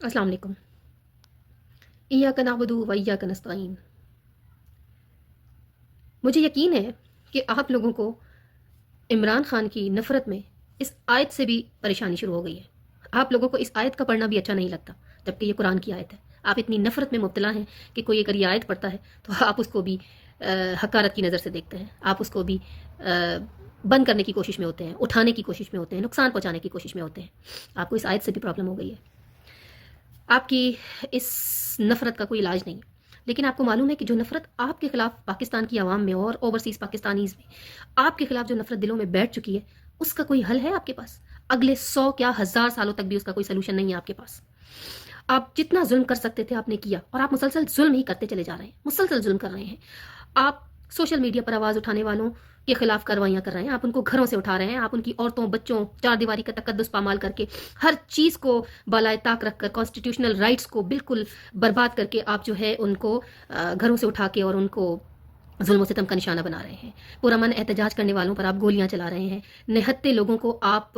السلام علیکم۔ ایاک نعبد و ایاک نستعین۔ مجھے یقین ہے کہ آپ لوگوں کو عمران خان کی نفرت میں اس آیت سے بھی پریشانی شروع ہو گئی ہے۔ آپ لوگوں کو اس آیت کا پڑھنا بھی اچھا نہیں لگتا، جبکہ یہ قرآن کی آیت ہے۔ آپ اتنی نفرت میں مبتلا ہیں کہ کوئی اگر یہ آیت پڑھتا ہے تو آپ اس کو بھی حقارت کی نظر سے دیکھتے ہیں، آپ اس کو بھی بند کرنے کی کوشش میں ہوتے ہیں، اٹھانے کی کوشش میں ہوتے ہیں، نقصان پہنچانے کی کوشش میں ہوتے ہیں۔ آپ کو اس آیت سے بھی پرابلم ہو گئی ہے۔ آپ کی اس نفرت کا کوئی علاج نہیں ہے، لیکن آپ کو معلوم ہے کہ جو نفرت آپ کے خلاف پاکستان کی عوام میں اور اوورسیز پاکستانیز میں آپ کے خلاف جو نفرت دلوں میں بیٹھ چکی ہے، اس کا کوئی حل ہے آپ کے پاس؟ اگلے 100 کیا 1000 سالوں تک بھی اس کا کوئی سلوشن نہیں ہے آپ کے پاس۔ آپ جتنا ظلم کر سکتے تھے آپ نے کیا، اور آپ مسلسل ظلم ہی کرتے چلے جا رہے ہیں، مسلسل ظلم کر رہے ہیں۔ آپ سوشل میڈیا پر آواز اٹھانے والوں کے خلاف کاروائیاں کر رہے ہیں، آپ ان کو گھروں سے اٹھا رہے ہیں، آپ ان کی عورتوں بچوں چار دیواری کا تقدس پامال کر کے ہر چیز کو بالائے طاق رکھ کر کانسٹیٹیوشنل رائٹس کو بالکل برباد کر کے آپ جو ہے ان کو گھروں سے اٹھا کے اور ان کو ظلم و ستم کا نشانہ بنا رہے ہیں۔ پرامن احتجاج کرنے والوں پر آپ گولیاں چلا رہے ہیں، نہتے لوگوں کو آپ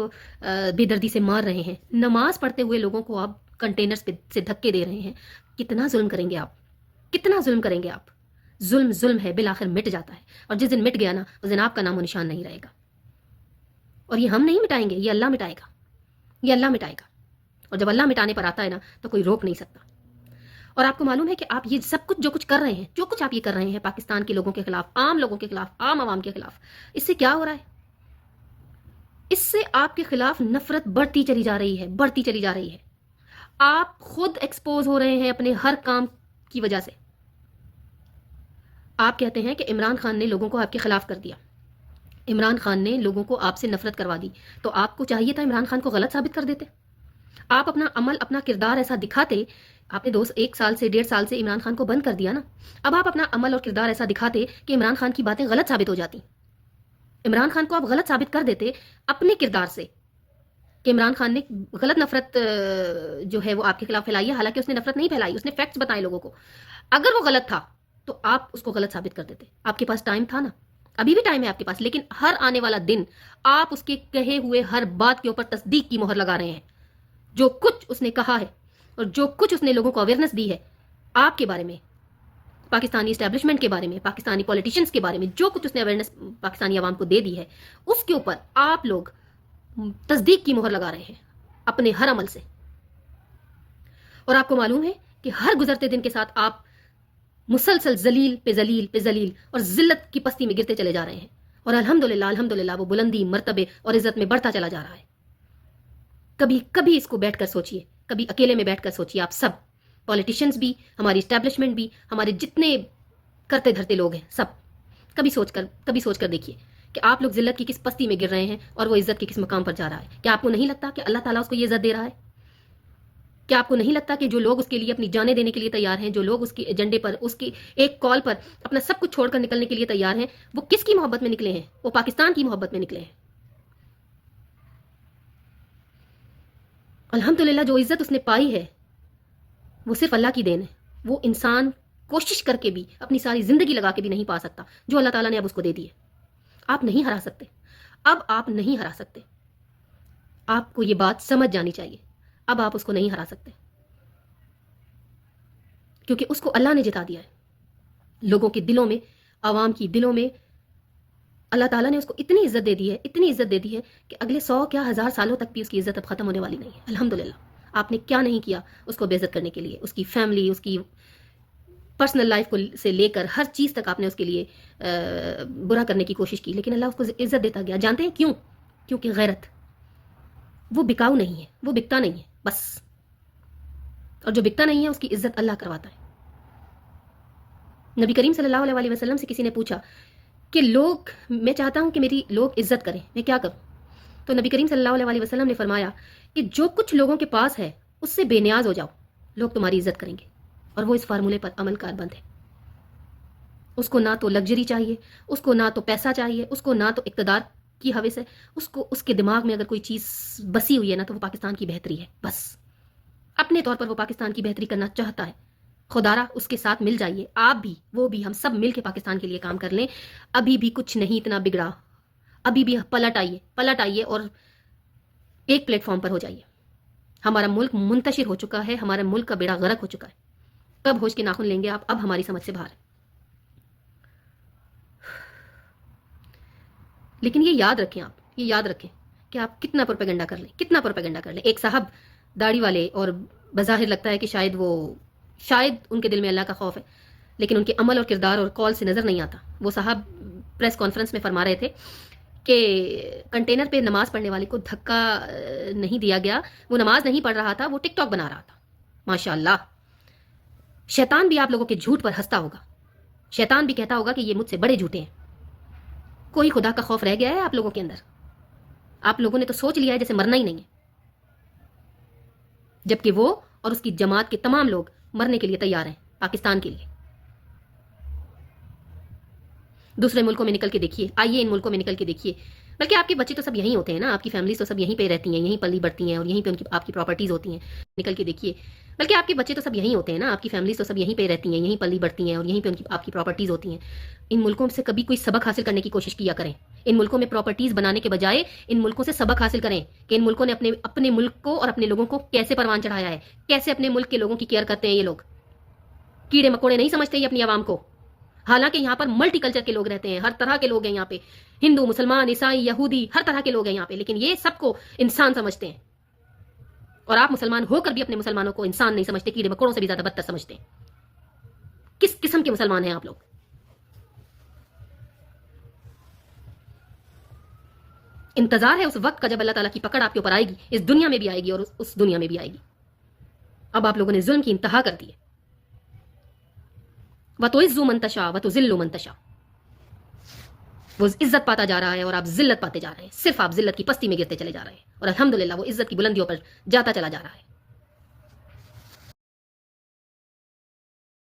بے دردی سے مار رہے ہیں، نماز پڑھتے ہوئے لوگوں کو آپ کنٹینرز سے دھکے دے رہے ہیں۔ کتنا ظلم کریں گے آپ؟ کتنا ظلم کریں گے آپ؟ ظلم ظلم ہے، بالآخر مٹ جاتا ہے، اور جس دن مٹ گیا نا اس دن آپ کا نام و نشان نہیں رہے گا۔ اور یہ ہم نہیں مٹائیں گے، یہ اللہ مٹائے گا، یہ اللہ مٹائے گا۔ اور جب اللہ مٹانے پر آتا ہے نا تو کوئی روک نہیں سکتا۔ اور آپ کو معلوم ہے کہ آپ یہ سب کچھ جو کچھ کر رہے ہیں، جو کچھ آپ یہ کر رہے ہیں پاکستان کے لوگوں کے خلاف، عام لوگوں کے خلاف، عام عوام کے خلاف، اس سے کیا ہو رہا ہے؟ اس سے آپ کے خلاف نفرت بڑھتی چلی جا رہی ہے، بڑھتی چلی جا رہی ہے۔ آپ خود ایکسپوز ہو رہے ہیں اپنے ہر کام کی وجہ سے۔ آپ کہتے ہیں کہ عمران خان نے لوگوں کو آپ کے خلاف کر دیا، عمران خان نے لوگوں کو آپ سے نفرت کروا دی، تو آپ کو چاہیے تھا عمران خان کو غلط ثابت کر دیتے۔ آپ اپنا عمل، اپنا کردار ایسا دکھاتے۔ آپ نے 1 سال سے 1.5 سال سے عمران خان کو بند کر دیا نا، اب آپ اپنا عمل اور کردار ایسا دکھاتے کہ عمران خان کی باتیں غلط ثابت ہو جاتی۔ عمران خان کو آپ غلط ثابت کر دیتے اپنے کردار سے کہ عمران خان نے غلط نفرت جو ہے وہ آپ کے خلاف پھیلائی ہے، حالانکہ اس نے نفرت نہیں پھیلائی، اس نے فیکٹس بتائے لوگوں کو۔ اگر وہ غلط تھا تو آپ اس کو غلط ثابت کر دیتے۔ آپ کے پاس ٹائم تھا نا، ابھی بھی ٹائم ہے آپ کے پاس، لیکن ہر آنے والا دن آپ اس کے کہے ہوئے ہر بات کے اوپر تصدیق کی مہر لگا رہے ہیں۔ جو کچھ اس نے کہا ہے اور جو کچھ اس نے لوگوں کو اویئرنیس دی ہے آپ کے بارے میں، پاکستانی اسٹیبلشمنٹ کے بارے میں، پاکستانی پولیٹیشنز کے بارے میں، جو کچھ اس نے اویئرنیس پاکستانی عوام کو دے دی ہے، اس کے اوپر آپ لوگ تصدیق کی مہر لگا رہے ہیں اپنے ہر عمل سے۔ اور آپ کو معلوم ہے کہ ہر گزرتے دن کے ساتھ آپ مسلسل ذلیل پہ ذلیل پہ ذلیل اور ذلت کی پستی میں گرتے چلے جا رہے ہیں، اور الحمدللہ الحمدللہ وہ بلندی، مرتبے اور عزت میں بڑھتا چلا جا رہا ہے۔ کبھی کبھی اس کو بیٹھ کر سوچئے، کبھی اکیلے میں بیٹھ کر سوچئے، آپ سب پولیٹیشنز بھی، ہماری اسٹیبلشمنٹ بھی، ہمارے جتنے کرتے دھرتے لوگ ہیں، سب کبھی سوچ کر دیکھیے کہ آپ لوگ ذلت کی کس پستی میں گر رہے ہیں اور وہ عزت کے کس مقام پر جا رہا ہے۔ کیا آپ کو نہیں لگتا کہ اللہ تعالیٰ اس کو یہ عزت دے رہا ہے؟ کیا آپ کو نہیں لگتا کہ جو لوگ اس کے لیے اپنی جانیں دینے کے لیے تیار ہیں، جو لوگ اس کے ایجنڈے پر، اس کی ایک کال پر اپنا سب کچھ چھوڑ کر نکلنے کے لیے تیار ہیں، وہ کس کی محبت میں نکلے ہیں؟ وہ پاکستان کی محبت میں نکلے ہیں۔ الحمدللہ جو عزت اس نے پائی ہے وہ صرف اللہ کی دین ہے، وہ انسان کوشش کر کے بھی، اپنی ساری زندگی لگا کے بھی نہیں پا سکتا جو اللہ تعالیٰ نے اب اس کو دے دی ہے۔ آپ نہیں ہرا سکتے، اب آپ نہیں ہرا سکتے۔ آپ کو یہ بات سمجھ جانی چاہیے، اب آپ اس کو نہیں ہرا سکتے، کیونکہ اس کو اللہ نے جتا دیا ہے لوگوں کے دلوں میں، عوام کی دلوں میں۔ اللہ تعالیٰ نے اس کو اتنی عزت دے دی ہے، اتنی عزت دے دی ہے کہ اگلے 100 کیا 1000 سالوں تک بھی اس کی عزت اب ختم ہونے والی نہیں ہے۔ الحمدللہ آپ نے کیا نہیں کیا اس کو بے عزت کرنے کے لیے، اس کی فیملی، اس کی پرسنل لائف کو سے لے کر ہر چیز تک آپ نے اس کے لیے برا کرنے کی کوشش کی، لیکن اللہ اس کو عزت دیتا گیا۔ جانتے ہیں کیوں؟ کیونکہ غیرت وہ بکاؤ نہیں ہے، وہ بکتا نہیں ہے بس، اور جو بکتا نہیں ہے اس کی عزت اللہ کرواتا ہے۔ نبی کریم صلی اللہ علیہ وسلم سے کسی نے پوچھا کہ میں چاہتا ہوں کہ میری لوگ عزت کریں، میں کیا کروں؟ تو نبی کریم صلی اللہ علیہ وسلم نے فرمایا کہ جو کچھ لوگوں کے پاس ہے اس سے بے نیاز ہو جاؤ، لوگ تمہاری عزت کریں گے۔ اور وہ اس فارمولے پر عمل کار بند ہے۔ اس کو نہ تو لگژری چاہیے، اس کو نہ تو پیسہ چاہیے، اس کو نہ تو اقتدار کی ہوس ہے، اس کے دماغ میں اگر کوئی چیز بسی ہوئی ہے نا تو وہ پاکستان کی بہتری ہے بس۔ اپنے طور پر وہ پاکستان کی بہتری کرنا چاہتا ہے، خدارا اس کے ساتھ مل جائیے، آپ بھی وہ بھی، ہم سب مل کے پاکستان کے لیے کام کر لیں۔ ابھی بھی کچھ نہیں اتنا بگڑا، ابھی بھی پلٹ آئیے اور ایک پلیٹ فارم پر ہو جائیے۔ ہمارا ملک منتشر ہو چکا ہے، ہمارے ملک کا بیڑا غرق ہو چکا ہے. کب ہوش کے ناخن لیں گے آپ؟ اب ہماری سمجھ سے باہر ہے. لیکن یہ یاد رکھیں، آپ یہ یاد رکھیں کہ آپ کتنا پروپیگنڈا کر لیں، کتنا پروپیگنڈا کر لیں. ایک صاحب داڑھی والے، اور بظاہر لگتا ہے کہ شاید ان کے دل میں اللہ کا خوف ہے، لیکن ان کے عمل اور کردار اور کال سے نظر نہیں آتا. وہ صاحب پریس کانفرنس میں فرما رہے تھے کہ کنٹینر پہ نماز پڑھنے والے کو دھکا نہیں دیا گیا، وہ نماز نہیں پڑھ رہا تھا، وہ ٹک ٹاک بنا رہا تھا. ماشاء اللہ. شیطان بھی آپ لوگوں کے جھوٹ پر ہنستا ہوگا، شیطان بھی کہتا ہوگا کہ یہ مجھ سے بڑے جھوٹے ہیں. کوئی خدا کا خوف رہ گیا ہے آپ لوگوں کے اندر؟ آپ لوگوں نے تو سوچ لیا ہے جیسے مرنا ہی نہیں ہے، جبکہ وہ اور اس کی جماعت کے تمام لوگ مرنے کے لیے تیار ہیں پاکستان کے لیے. دوسرے ملکوں میں نکل کے دیکھیے، آئیے ان ملکوں میں نکل کے دیکھیے. بلکہ آپ کے بچے تو سب یہیں ہوتے ہیں نا، آپ کی فیملیز تو سب یہیں پہ رہتی ہیں، یہیں پلی بڑھتی ہیں، اور یہیں پہ آپ کی پراپرٹیز ہوتی ہیں. نکل کے دیکھیے. بلکہ آپ کے بچے تو سب یہیں ہوتے ہیں نا، آپ کی فیملیز تو سب یہیں پہ رہتی ہیں، یہیں پلی بڑھتی ہیں، اور یہیں پہ آپ کی پراپرٹیز ہوتی ہیں. ان ملکوں سے کبھی کوئی سبق حاصل کرنے کی کوشش کیا کریں. ان ملکوں میں پراپرٹیز بنانے کے بجائے ان ملکوں سے سبق حاصل کریں کہ ان ملکوں نے اپنے ملک کو اور اپنے لوگوں کو کیسے پروان چڑھایا ہے، کیسے اپنے ملک کے لوگوں کی کیئر کرتے ہیں. یہ لوگ کیڑے مکوڑے نہیں سمجھتے یہ اپنی عوام کو. حالانکہ یہاں پر ملٹی کلچر کے لوگ رہتے ہیں، ہر طرح کے لوگ ہیں یہاں پہ، ہندو، مسلمان، عیسائی، یہودی، ہر طرح کے لوگ ہیں یہاں پہ، لیکن یہ سب کو انسان سمجھتے ہیں. اور آپ مسلمان ہو کر بھی اپنے مسلمانوں کو انسان نہیں سمجھتے، کیڑے مکوڑوں سے بھی زیادہ بدتر سمجھتے ہیں. کس قسم کے مسلمان ہیں آپ لوگ؟ انتظار ہے اس وقت کا جب اللہ تعالیٰ کی پکڑ آپ کے اوپر آئے گی، اس دنیا میں بھی آئے گی اور اس دنیا میں بھی آئے گی. اب آپ لوگوں نے ظلم کی انتہا کر دی ہے. وَتُعِزُّ مَن تَشَاءُ وَتُذِلُّ مَن تَشَاءُ. وہ عزت پاتا جا رہا ہے اور آپ ذلت پاتے جا رہے ہیں. صرف آپ ذلت کی پستی میں گرتے چلے جا رہے ہیں، اور الحمدللہ وہ عزت کی بلندیوں پر جاتا چلا جا رہا ہے.